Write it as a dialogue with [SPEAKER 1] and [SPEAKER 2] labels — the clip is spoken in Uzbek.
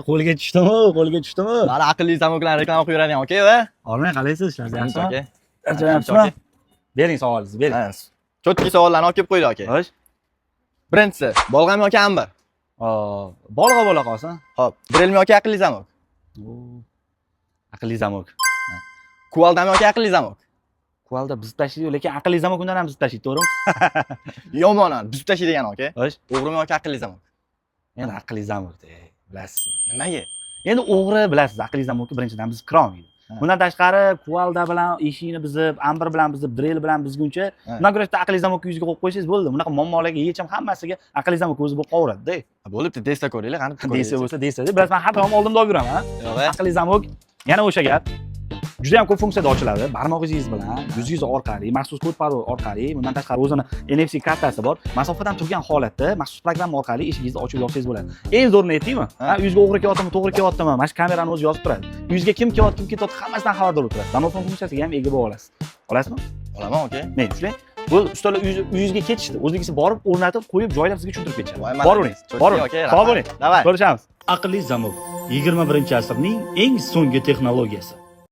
[SPEAKER 1] Qo'lga tushdimi? Qo'lga tushdimi?
[SPEAKER 2] Mana aqlli zamoklar reklama qilib yuradigan aka-va.
[SPEAKER 1] Olmay qalaysiz ishlarni yaxshimi?
[SPEAKER 2] Aka.
[SPEAKER 1] Yaxshimi? Bering savolingizni, bering.
[SPEAKER 2] Cho'tki savollarni olib kelib qo'ydi aka.
[SPEAKER 1] Xo'sh.
[SPEAKER 2] Birinchisi, bolg'am yoki ambar?
[SPEAKER 1] Bolg'a bo'la qolsin.
[SPEAKER 2] Xo'p, drelmi yoki aqlli zamok?
[SPEAKER 1] Aqlli zamok.
[SPEAKER 2] Kuvaldami yoki aqlli zamok?
[SPEAKER 1] Kuvalda buzib tashlaydi, lekin aqlli zamok undan ham buzib tashlaydi, to'g'rimi?
[SPEAKER 2] Yomon, buzib tashlaydigan aka.
[SPEAKER 1] Xo'sh.
[SPEAKER 2] O'g'rimi yoki aqlli zamok?
[SPEAKER 1] Endi aqlli zamokda, bilasiz.
[SPEAKER 2] Nimaga?
[SPEAKER 1] Endi o'g'ri bilasiz, aqlli zamokni birinchidan buzib kira olmaydi. Bundan tashqari kuvalda bilan eshikni buzib, amber bilan buzib, drel bilan buzguncha, undan ko'ra aqlli zamokni yuziga qo'yib qo'ysangiz bo'ldi. Bunaqa muammolarga yechim hammasiga aqlli zamok o'zi bo'lib qolaveradi-da.
[SPEAKER 2] Bo'libdi, testa ko'ringlar, qani
[SPEAKER 1] Desa bo'lsa, desa-da. Biroz men har doim oldimda olib yuraman. Aqlli zamok yana o'sha gap. Juda ham ko'p funksiyada ochiladi. Barmog'ingiz bilan, yuzingiz orqali, maxsus kod parol orqali, bundan tashqari o'zini NFC kartasi bor. Masofadan turgan holatda maxsus programma orqali eshigingizni ochib yopsangiz bo'ladi. Eng zo'rini aytdingmi? Uyingizga o'g'ri kelyaptimi, to'g'ri kelyaptimi? Mana shu kamerani o'zi yozib turadi. Uyingizga kim kelyapti, kim ketyapti, hammasidan xabardor bo'lib turadi. Domofon funksiyasiga ham ega bo'lib olasiz. Olasizmi?
[SPEAKER 2] Olaman aka.
[SPEAKER 1] Men tushlang. Bu ustalar uyingizga ketishdi. O'zingizga borib, o'rnatib, qo'yib, joylab sizga tushuntirib ketishadi. Boravering. Boravering. Sog' bo'ling.
[SPEAKER 2] Davay.
[SPEAKER 1] Ko'rishamiz. Aqlli zamok 21-asrning eng so'nggi texnologiyasi.